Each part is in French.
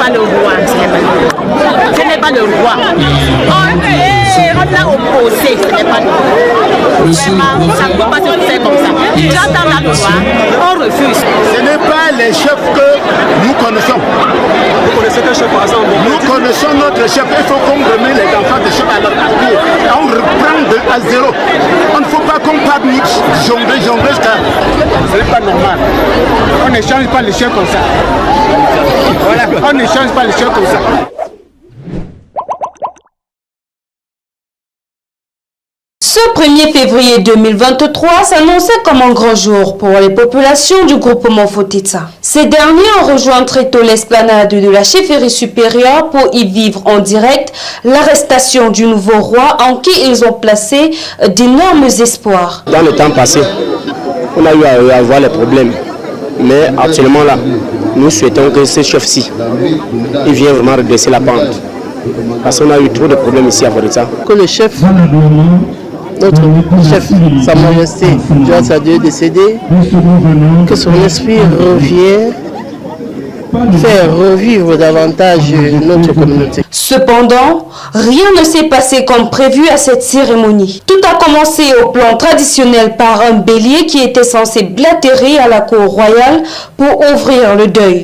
pas le roi. Ce n'est pas le roi. On l'a opposé, ce n'est pas le roi. Vraiment, ça ne peut pas se faire comme ça. J'entends la loi, on refuse. Ce n'est pas les chefs que nous connaissons. Vous connaissez quel chef par exemple? Nous connaissons notre chef. Il faut qu'on remette les enfants de chef à leur pied. On reprend à zéro. On ne faut pas qu'on parte jongler, ce n'est pas normal. On ne change pas les chefs comme ça. Voilà, on ne change pas les chefs comme ça. Ce 1er février 2023 s'annonçait comme un grand jour pour les populations du groupement Fotitsa. Ces derniers ont rejoint très tôt l'esplanade de la chefferie supérieure pour y vivre en direct l'arrestation du nouveau roi en qui ils ont placé d'énormes espoirs. Dans le temps passé, on a eu à avoir les problèmes. Mais actuellement là, nous souhaitons que ce chef-ci, il vienne vraiment redresser la pente. Parce qu'on a eu trop de problèmes ici à Fotitsa. Que le chef, notre chef, Sa Majesté, Joas Adieu décédé, que son esprit revienne, faire revivre davantage notre communauté. Cependant, rien ne s'est passé comme prévu à cette cérémonie. Tout a commencé au plan traditionnel par un bélier qui était censé blatérer à la cour royale pour ouvrir le deuil.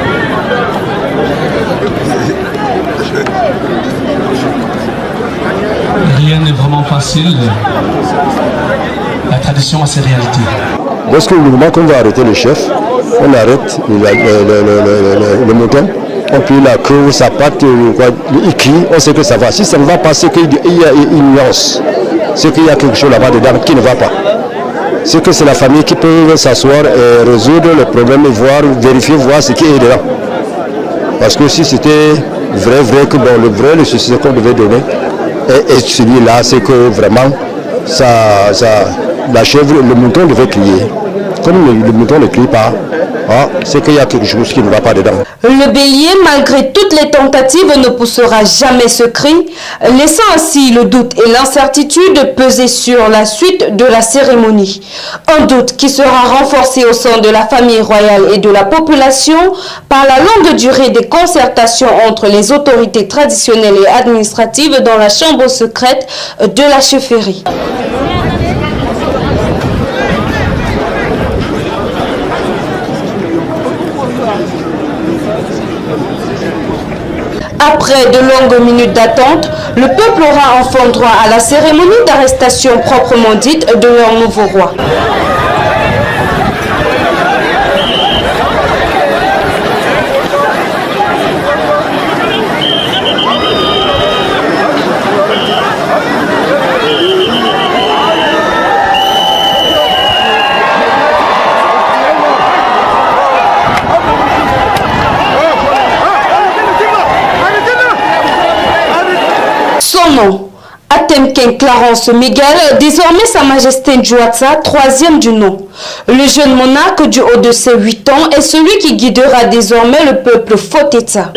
Rien n'est vraiment facile. La tradition a ses réalités. Lorsque le moment qu'on va arrêter le chef, on arrête le mouton, on plie la queue, sa patte, il crie, on sait que ça va. Si ça ne va pas, c'est qu'il y a une nuance, c'est qu'il y a quelque chose là-bas dedans qui ne va pas. C'est que c'est la famille qui peut s'asseoir et résoudre le problème et voir, vérifier, voir ce qui est dedans. Parce que si c'était vrai que bon, le souci qu'on devait donner, et celui-là, c'est que vraiment, la chèvre, le mouton devait crier. Comme le mouton ne crie pas, c'est qu'il y a quelque chose qui ne va pas dedans. Le bélier, malgré toutes les tentatives, ne poussera jamais ce cri, laissant ainsi le doute et l'incertitude peser sur la suite de la cérémonie. Un doute qui sera renforcé au sein de la famille royale et de la population par la longue durée des concertations entre les autorités traditionnelles et administratives dans la chambre secrète de la chefferie. Après de longues minutes d'attente, le peuple aura enfin droit à la cérémonie d'arrestation proprement dite de leur nouveau roi. Son nom, Atemken Clarence Miguel, désormais Sa Majesté Ndjouatsa, troisième du nom. Le jeune monarque du haut de ses 8 ans est celui qui guidera désormais le peuple Fotitsa.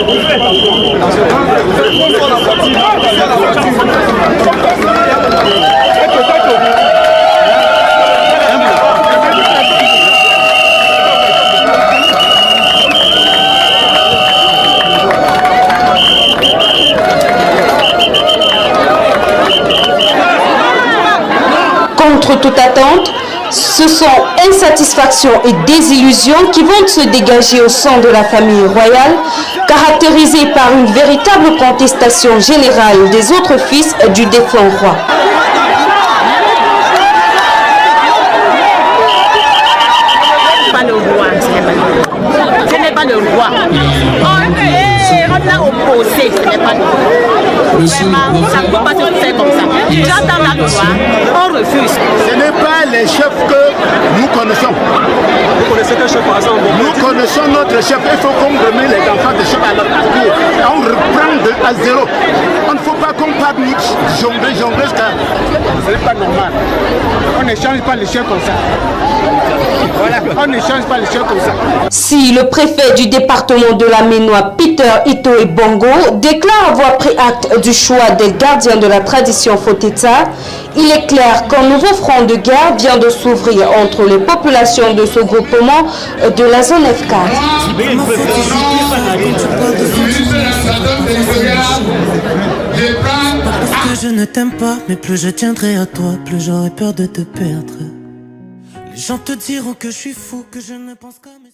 Contre toute attente, ce sont insatisfaction et désillusion qui vont se dégager au sein de la famille royale, caractérisée par une véritable contestation générale des autres fils du défunt roi. Ce n'est pas le roi. On l'a opposé, ce n'est pas le roi. Vraiment, ça ne peut pas se faire comme ça. J'entends la loi, on refuse. Ce n'est pas les chefs que nous connaissons. Vous connaissez quel chef par exemple? Nous connaissons notre chef. Il faut qu'on remette les enfants de chef à leur pied. On reprend à zéro. On ne faut pas qu'on parte jongler, ce n'est pas normal. On ne change pas les chefs comme ça. Voilà, on ne change pas les chefs comme ça. Si le préfet du département de la Ménois, Peter Ito Bongo, déclare avoir pris acte du choix des gardiens de la tradition Fotitsa, il est clair qu'un nouveau front de guerre vient de s'ouvrir entre les populations de ce groupement de la zone F4. je ne t'aime pas, mais plus je tiendrai à toi, plus j'aurai peur de te perdre. Les gens te diront que je suis fou, que je ne pense qu'à mes...